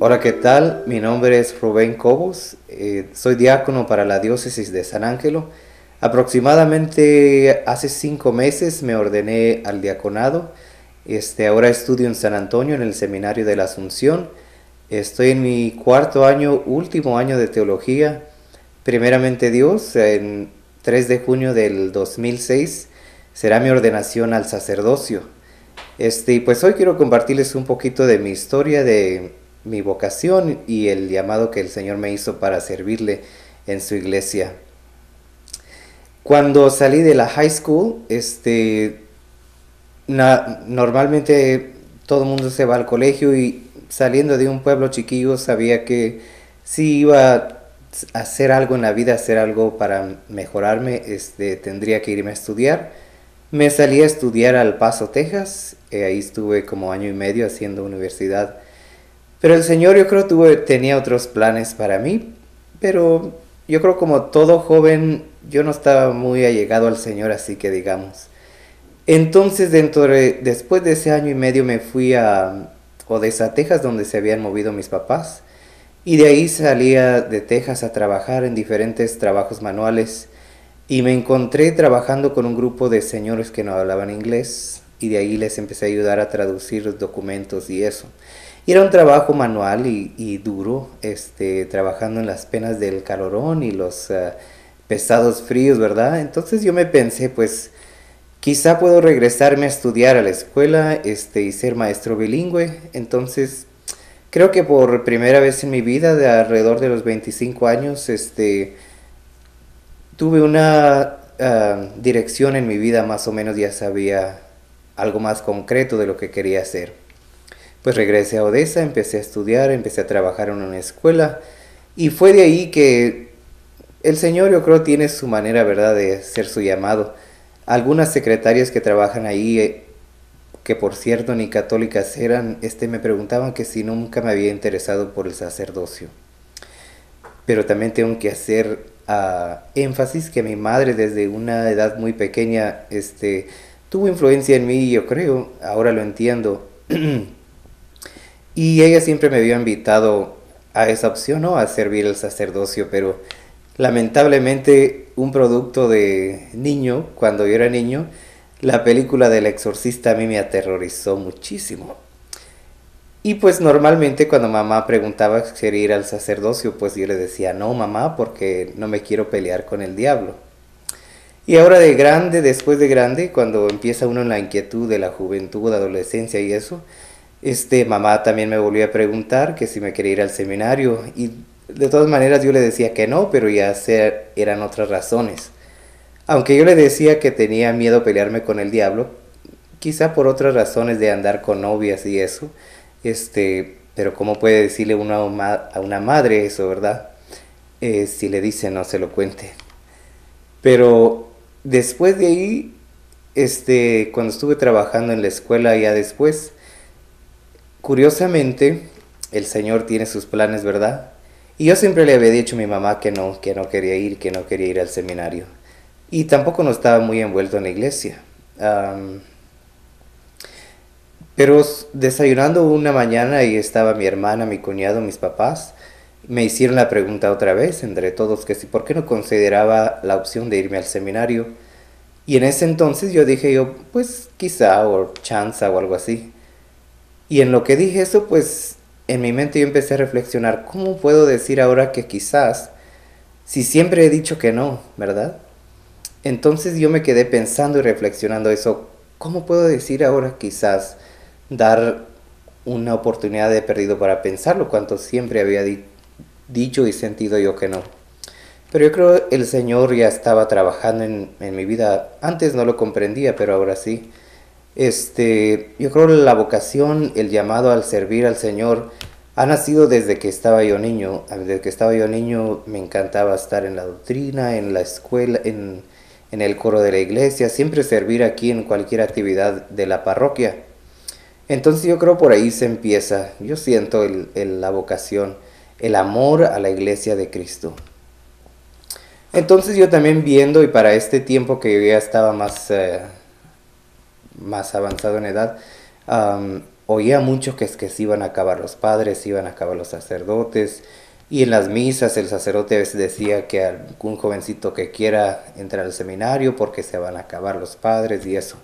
Hola, ¿qué tal? Mi nombre es Rubén Cobos, soy diácono para la diócesis de San Ángelo. Aproximadamente hace 5 meses me ordené al diaconado. Ahora estudio en San Antonio, en el Seminario de la Asunción. Estoy en mi cuarto año, último año de teología. Primeramente Dios, en 3 de junio del 2006 será mi ordenación al sacerdocio. Y pues hoy quiero compartirles un poquito de mi historia, de mi vocación y el llamado que el Señor me hizo para servirle en su iglesia. Cuando salí de la high school, normalmente todo el mundo se va al colegio y saliendo de un pueblo chiquillo sabía que si iba a hacer algo en la vida, hacer algo para mejorarme, tendría que irme a estudiar. Me salí a estudiar al Paso, Texas. Ahí estuve como año y medio haciendo universidad. Pero el Señor, yo creo, tenía otros planes para mí. Pero yo creo, como todo joven, yo no estaba muy allegado al Señor, así que digamos. Entonces, después de ese año y medio me fui a Odessa, Texas, donde se habían movido mis papás. Y de ahí salía de Texas a trabajar en diferentes trabajos manuales. Y me encontré trabajando con un grupo de señores que no hablaban inglés. Y de ahí les empecé a ayudar a traducir los documentos y eso. Y era un trabajo manual y duro, trabajando en las penas del calorón y los pesados fríos, ¿verdad? Entonces yo me pensé, pues quizá puedo regresarme a estudiar a la escuela, y ser maestro bilingüe. Entonces creo que por primera vez en mi vida, de alrededor de los 25 años, tuve una dirección en mi vida. Más o menos ya sabía algo más concreto de lo que quería hacer. Pues regresé a Odessa, empecé a estudiar, empecé a trabajar en una escuela y fue de ahí que el Señor, yo creo, tiene su manera, ¿verdad?, de hacer su llamado. Algunas secretarias que trabajan ahí, que por cierto ni católicas eran, me preguntaban que si nunca me había interesado por el sacerdocio. Pero también tengo que hacer énfasis que mi madre, desde una edad muy pequeña, tuvo influencia en mí, yo creo, ahora lo entiendo. Y ella siempre me había invitado a esa opción, ¿no?, a servir el sacerdocio, pero lamentablemente, un producto de niño, cuando yo era niño, la película del exorcista a mí me aterrorizó muchísimo. Y pues normalmente cuando mamá preguntaba si quería ir al sacerdocio, pues yo le decía, no mamá, porque no me quiero pelear con el diablo. Y ahora de grande, después de grande, cuando empieza uno en la inquietud de la juventud, adolescencia y eso, mamá también me volvió a preguntar que si me quería ir al seminario. Y de todas maneras yo le decía que no, pero ya eran otras razones. Aunque yo le decía que tenía miedo a pelearme con el diablo, quizá por otras razones de andar con novias y eso. Pero ¿cómo puede decirle uno a una madre eso, verdad? Si le dice no se lo cuente. Pero después de ahí, cuando estuve trabajando en la escuela ya después, curiosamente, el Señor tiene sus planes, ¿verdad? Y yo siempre le había dicho a mi mamá que no quería ir, que no quería ir al seminario. Y tampoco no estaba muy envuelto en la iglesia. Um, pero desayunando una mañana y estaba mi hermana, mi cuñado, mis papás, me hicieron la pregunta otra vez, entre todos, que si por qué no consideraba la opción de irme al seminario. Y en ese entonces yo dije pues quizá, o chance o algo así. Y en lo que dije eso, pues en mi mente yo empecé a reflexionar, ¿cómo puedo decir ahora que quizás, si siempre he dicho que no, ¿verdad? Entonces yo me quedé pensando y reflexionando eso, ¿cómo puedo decir ahora quizás, dar una oportunidad de perdido para pensarlo, cuanto siempre había dicho y sentido yo que no? Pero yo creo el Señor ya estaba trabajando en mi vida. Antes no lo comprendía, pero ahora sí. Yo creo la vocación, el llamado al servir al Señor, ha nacido desde que estaba yo niño. Desde que estaba yo niño me encantaba estar en la doctrina, en la escuela, en el coro de la iglesia, siempre servir aquí en cualquier actividad de la parroquia. Entonces yo creo por ahí se empieza. Yo siento la vocación, el amor a la iglesia de Cristo. Entonces yo también viendo, y para este tiempo que yo ya estaba más avanzado en edad, oía mucho que es que se iban a acabar los padres, se iban a acabar los sacerdotes, y en las misas el sacerdote a veces decía que algún jovencito que quiera entrar al seminario porque se van a acabar los padres y eso.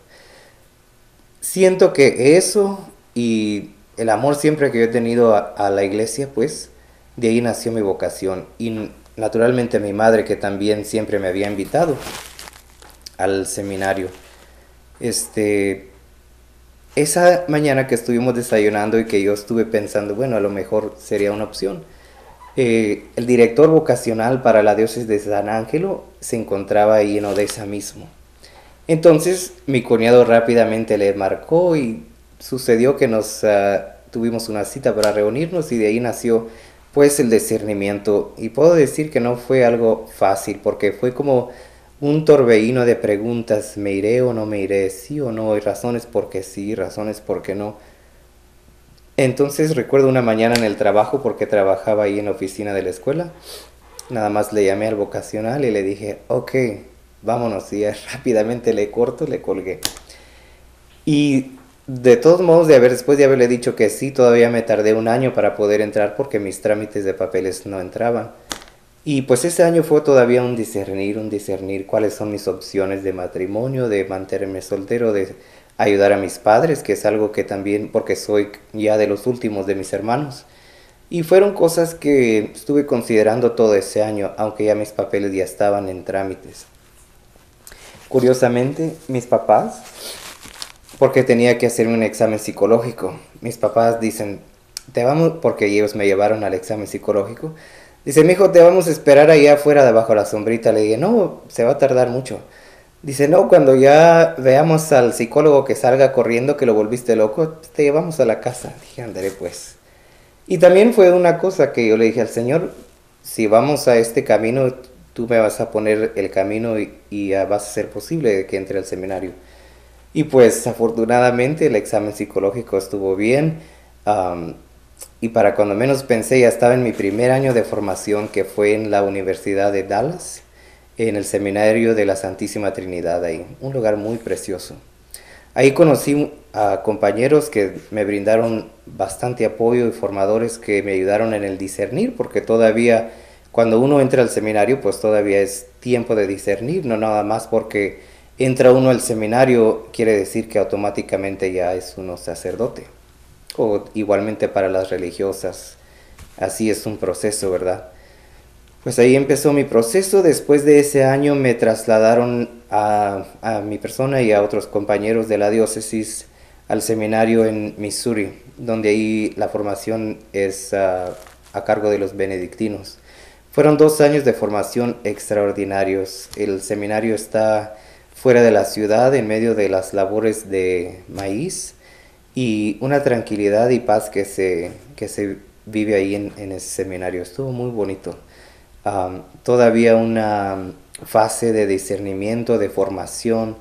Siento que eso y el amor siempre que yo he tenido a la iglesia, pues de ahí nació mi vocación. Y naturalmente mi madre, que también siempre me había invitado al seminario. Este, esa mañana que estuvimos desayunando y que yo estuve pensando, bueno, a lo mejor sería una opción. El director vocacional para la diócesis de San Ángelo se encontraba ahí en Odessa mismo. Entonces mi cuñado rápidamente le marcó y sucedió que nos tuvimos una cita para reunirnos y de ahí nació pues el discernimiento. Y puedo decir que no fue algo fácil porque fue como un torbellino de preguntas: ¿me iré o no me iré? ¿Sí o no? Y razones porque sí, razones porque no. Entonces recuerdo una mañana en el trabajo, porque trabajaba ahí en la oficina de la escuela, nada más le llamé al vocacional y le dije, ok, vámonos, y rápidamente le corto, le colgué. Y de todos modos, después de haberle dicho que sí, todavía me tardé un año para poder entrar porque mis trámites de papeles no entraban. Y pues ese año fue todavía un discernir cuáles son mis opciones de matrimonio, de mantenerme soltero, de ayudar a mis padres, que es algo que también, porque soy ya de los últimos de mis hermanos. Y fueron cosas que estuve considerando todo ese año, aunque ya mis papeles ya estaban en trámites. Curiosamente, mis papás, porque tenía que hacerme un examen psicológico, mis papás dicen, te vamos, porque ellos me llevaron al examen psicológico, dice, mijo, te vamos a esperar allá afuera debajo de la sombrita. Le dije, no, se va a tardar mucho. Dice, no, cuando ya veamos al psicólogo que salga corriendo que lo volviste loco, te llevamos a la casa. Dije, andaré pues. Y también fue una cosa que yo le dije al Señor, si vamos a este camino, tú me vas a poner el camino y vas a hacer posible que entre al seminario. Y pues afortunadamente el examen psicológico estuvo bien. Y para cuando menos pensé, ya estaba en mi primer año de formación, que fue en la Universidad de Dallas, en el seminario de la Santísima Trinidad ahí, un lugar muy precioso. Ahí conocí a compañeros que me brindaron bastante apoyo y formadores que me ayudaron en el discernir, porque todavía cuando uno entra al seminario, pues todavía es tiempo de discernir, no nada más porque entra uno al seminario quiere decir que automáticamente ya es uno sacerdote. O igualmente para las religiosas, así es un proceso, ¿verdad? Pues ahí empezó mi proceso. Después de ese año me trasladaron a mi persona y a otros compañeros de la diócesis al seminario en Missouri, donde ahí la formación es a cargo de los benedictinos. Fueron 2 años de formación extraordinarios. El seminario está fuera de la ciudad, en medio de las labores de maíz, y una tranquilidad y paz que se vive ahí en ese seminario. Estuvo muy bonito. Todavía una fase de discernimiento, de formación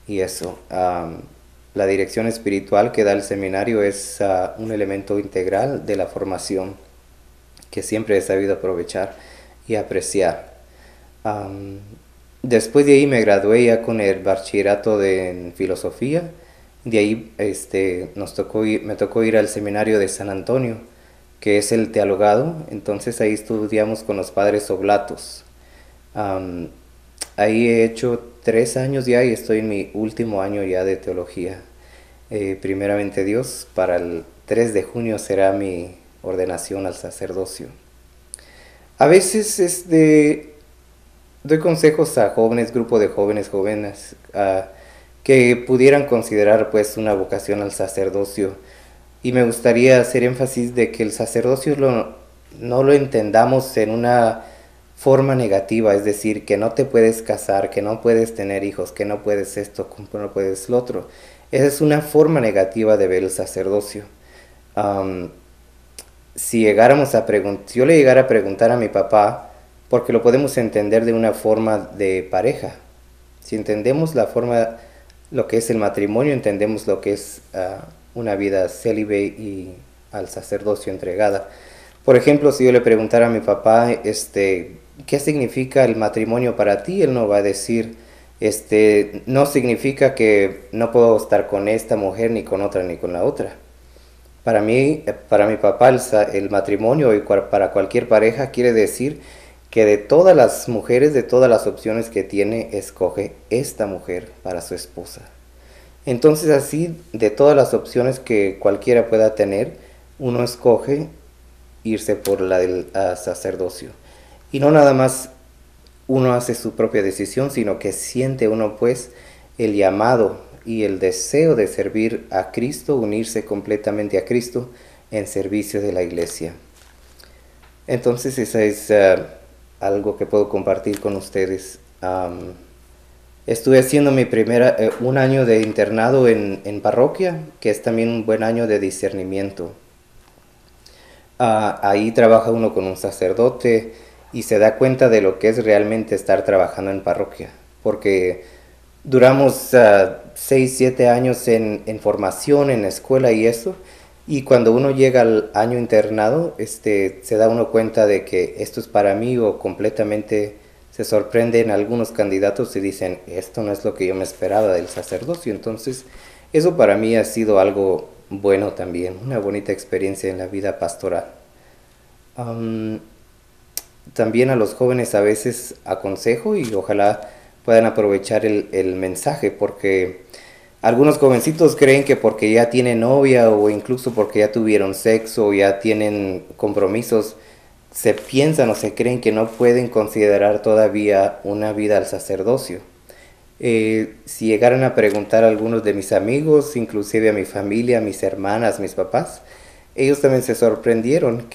y eso. La dirección espiritual que da el seminario es un elemento integral de la formación que siempre he sabido aprovechar y apreciar. Después de ahí me gradué ya con el bachillerato en filosofía. De ahí me tocó ir al seminario de San Antonio, que es el teologado. Entonces ahí estudiamos con los padres oblatos. Ahí he hecho 3 años ya y estoy en mi último año ya de teología. Primeramente Dios, para el 3 de junio será mi ordenación al sacerdocio. A veces doy consejos a jóvenes, grupo de jóvenes, que pudieran considerar pues una vocación al sacerdocio. Y me gustaría hacer énfasis de que el sacerdocio no lo entendamos en una forma negativa, es decir, que no te puedes casar, que no puedes tener hijos, que no puedes esto, que no puedes lo otro. Esa es una forma negativa de ver el sacerdocio. Si yo le llegara a preguntar a mi papá, porque lo podemos entender de una forma de pareja. Si entendemos lo que es el matrimonio, entendemos lo que es una vida célibe y al sacerdocio entregada. Por ejemplo, si yo le preguntara a mi papá, ¿qué significa el matrimonio para ti? Él no va a decir, no significa que no puedo estar con esta mujer, ni con otra, ni con la otra. Para mi papá, el matrimonio y para cualquier pareja quiere decir que de todas las mujeres, de todas las opciones que tiene, escoge esta mujer para su esposa. Entonces así, de todas las opciones que cualquiera pueda tener, uno escoge irse por la del sacerdocio. Y no nada más uno hace su propia decisión, sino que siente uno pues el llamado y el deseo de servir a Cristo, unirse completamente a Cristo en servicio de la iglesia. Entonces esa es algo que puedo compartir con ustedes. Estuve haciendo un año de internado en parroquia, que es también un buen año de discernimiento. Ahí trabaja uno con un sacerdote y se da cuenta de lo que es realmente estar trabajando en parroquia, porque duramos 6, 7 años en formación, en la escuela y eso, y cuando uno llega al año internado, se da uno cuenta de que esto es para mí, o completamente se sorprenden algunos candidatos y dicen, esto no es lo que yo me esperaba del sacerdocio. Entonces, eso para mí ha sido algo bueno también, una bonita experiencia en la vida pastoral. Um, También a los jóvenes a veces aconsejo y ojalá puedan aprovechar el mensaje, porque algunos jovencitos creen que porque ya tienen novia o incluso porque ya tuvieron sexo o ya tienen compromisos, se piensan o se creen que no pueden considerar todavía una vida al sacerdocio. Si llegaran a preguntar a algunos de mis amigos, inclusive a mi familia, a mis hermanas, mis papás, ellos también se sorprendieron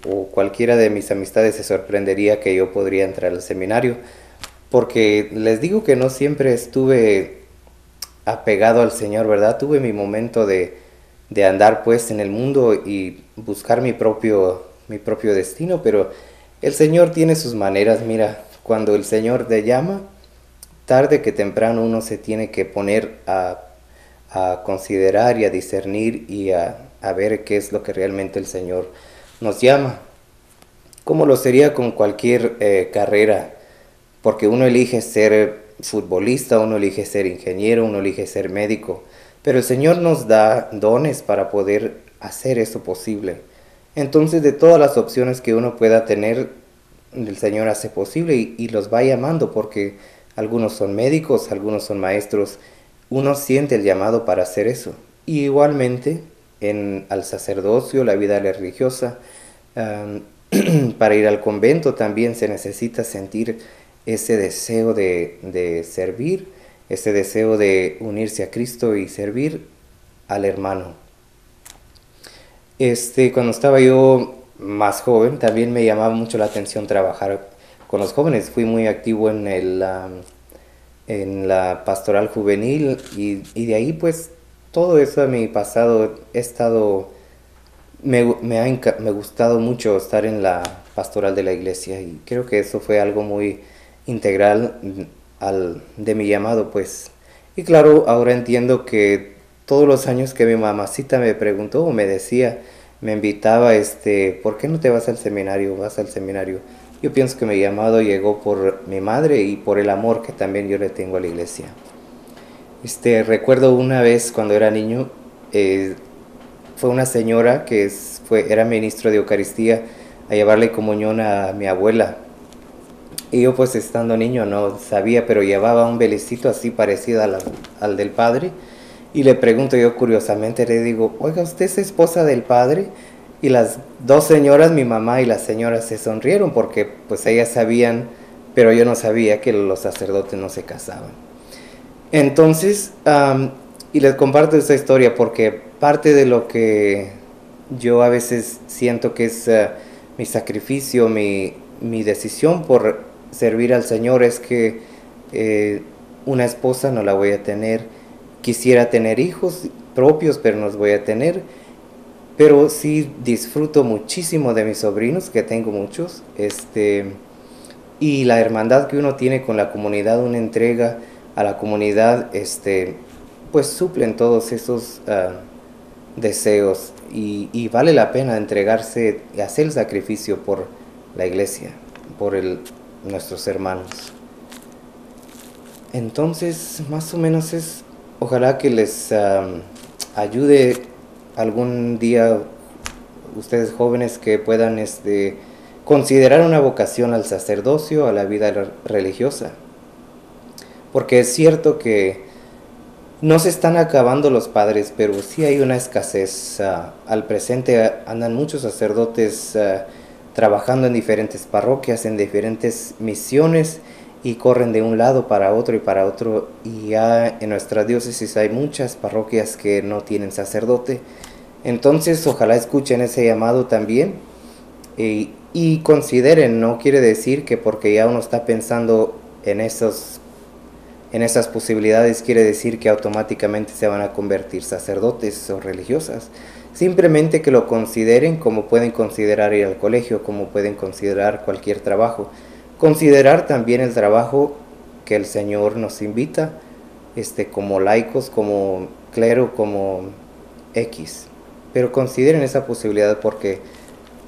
o cualquiera de mis amistades se sorprendería que yo podría entrar al seminario, porque les digo que no siempre estuve apegado al Señor, ¿verdad? Tuve mi momento de andar pues en el mundo y buscar mi propio destino, pero el Señor tiene sus maneras. Mira, cuando el Señor te llama, tarde que temprano uno se tiene que poner a considerar y a discernir y a ver qué es lo que realmente el Señor nos llama. Como lo sería con cualquier carrera, porque uno elige ser futbolista, uno elige ser ingeniero, uno elige ser médico, pero el Señor nos da dones para poder hacer eso posible. Entonces, de todas las opciones que uno pueda tener, el Señor hace posible y los va llamando, porque algunos son médicos, algunos son maestros. Uno siente el llamado para hacer eso. Y igualmente, al sacerdocio, la vida religiosa, para ir al convento también se necesita sentir ese deseo de servir, ese deseo de unirse a Cristo y servir al hermano. Cuando estaba yo más joven, también me llamaba mucho la atención trabajar con los jóvenes. Fui muy activo en la pastoral juvenil y de ahí pues todo eso de mi pasado he estado, me ha gustado mucho estar en la pastoral de la iglesia y creo que eso fue algo muy integral de mi llamado pues. Y claro, ahora entiendo que todos los años que mi mamacita me preguntó o me decía, me invitaba, ¿por qué no te vas al seminario? Vas al seminario. Yo pienso que mi llamado llegó por mi madre y por el amor que también yo le tengo a la iglesia. Recuerdo una vez cuando era niño, fue una señora que era ministro de Eucaristía a llevarle comunión a mi abuela. Y yo pues estando niño no sabía, pero llevaba un velecito así parecido al del padre. Y le pregunto yo curiosamente, le digo, oiga, ¿usted es esposa del padre? Y las dos señoras, mi mamá y la señora, se sonrieron porque pues ellas sabían, pero yo no sabía que los sacerdotes no se casaban. Entonces, y les comparto esta historia porque parte de lo que yo a veces siento que es mi sacrificio, mi decisión por servir al Señor es que una esposa no la voy a tener. Quisiera tener hijos propios, pero no los voy a tener. Pero sí disfruto muchísimo de mis sobrinos, que tengo muchos. Y la hermandad que uno tiene con la comunidad, una entrega a la comunidad, pues suplen todos esos deseos. Y vale la pena entregarse y hacer el sacrificio por la iglesia, por nuestros hermanos. Entonces, más o menos ojalá que les ayude algún día ustedes jóvenes que puedan considerar una vocación al sacerdocio, a la vida religiosa. Porque es cierto que no se están acabando los padres, pero sí hay una escasez. Al presente andan muchos sacerdotes trabajando en diferentes parroquias, en diferentes misiones, y corren de un lado para otro y para otro. Y ya en nuestra diócesis hay muchas parroquias que no tienen sacerdote. Entonces ojalá escuchen ese llamado también y consideren. No quiere decir que porque ya uno está pensando en esas posibilidades quiere decir que automáticamente se van a convertir sacerdotes o religiosas. Simplemente que lo consideren, como pueden considerar ir al colegio, como pueden considerar cualquier trabajo. Considerar también el trabajo que el Señor nos invita, como laicos, como clero, como X. Pero consideren esa posibilidad, porque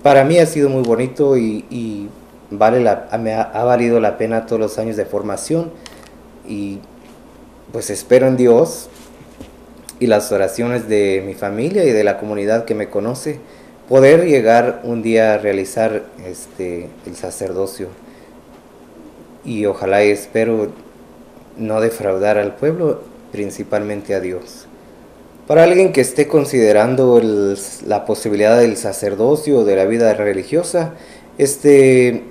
para mí ha sido muy bonito y ha valido la pena todos los años de formación. Y pues espero en Dios y las oraciones de mi familia y de la comunidad que me conoce, poder llegar un día a realizar el sacerdocio. Y ojalá y espero no defraudar al pueblo, principalmente a Dios. Para alguien que esté considerando la posibilidad del sacerdocio o de la vida religiosa, si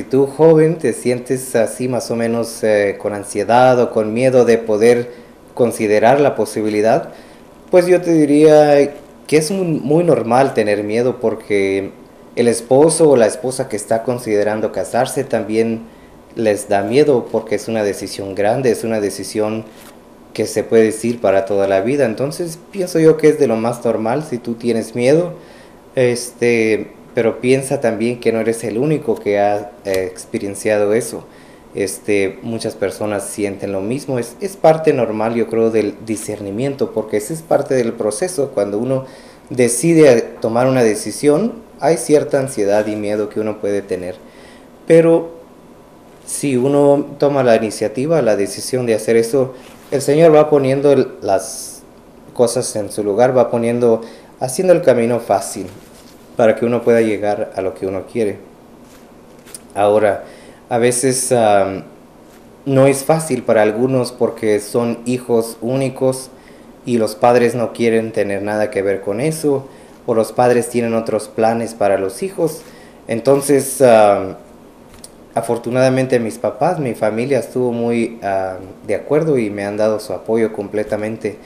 tú joven te sientes así más o menos con ansiedad o con miedo de poder considerar la posibilidad, pues yo te diría que es muy normal tener miedo, porque el esposo o la esposa que está considerando casarse también les da miedo, porque es una decisión grande, es una decisión que se puede decir para toda la vida. Entonces pienso yo que es de lo más normal si tú tienes miedo, pero piensa también que no eres el único que ha experienciado eso. Muchas personas sienten lo mismo. Es parte normal, yo creo, del discernimiento, porque ese es parte del proceso. Cuando uno decide tomar una decisión, hay cierta ansiedad y miedo que uno puede tener. Pero si uno toma la iniciativa, la decisión de hacer eso, el Señor va poniendo las cosas en su lugar, haciendo el camino fácil para que uno pueda llegar a lo que uno quiere. Ahora, a veces no es fácil para algunos, porque son hijos únicos y los padres no quieren tener nada que ver con eso, o los padres tienen otros planes para los hijos. Entonces, afortunadamente mis papás, mi familia estuvo muy de acuerdo y me han dado su apoyo completamente.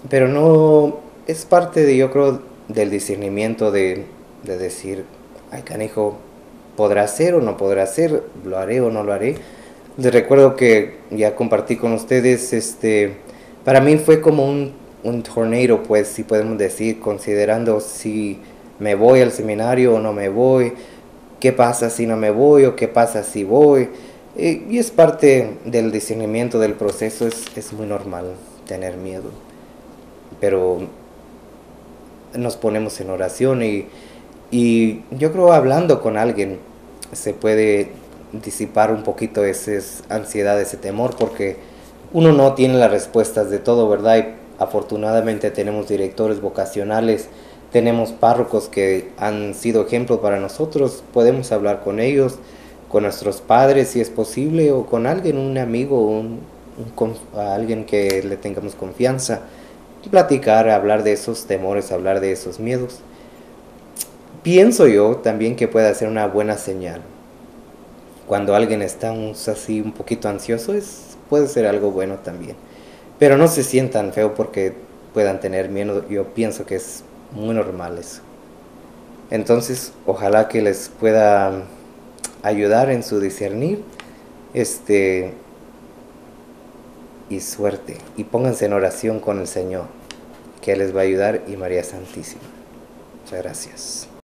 Pero no, es parte de, yo creo, del discernimiento de decir, ay canijo, ¿podrá ser o no podrá ser? ¿Lo haré o no lo haré? Les recuerdo que ya compartí con ustedes, para mí fue como un tornado, pues, si podemos decir, considerando si me voy al seminario o no me voy, qué pasa si no me voy o qué pasa si voy. Y es parte del discernimiento del proceso. Es muy normal tener miedo, pero nos ponemos en oración y yo creo hablando con alguien se puede disipar un poquito esa ansiedad, ese temor, porque uno no tiene las respuestas de todo, ¿verdad? Y afortunadamente tenemos directores vocacionales, tenemos párrocos que han sido ejemplos para nosotros. Podemos hablar con ellos, con nuestros padres si es posible, o con alguien, un amigo, alguien que le tengamos confianza, y platicar, hablar de esos temores, hablar de esos miedos. Pienso yo también que puede ser una buena señal. Cuando alguien está así un poquito ansioso, puede ser algo bueno también. Pero no se sientan feo porque puedan tener miedo. Yo pienso que es muy normal eso. Entonces, ojalá que les pueda ayudar en su discernir, y suerte. Y pónganse en oración con el Señor, que les va a ayudar, y María Santísima. Muchas gracias.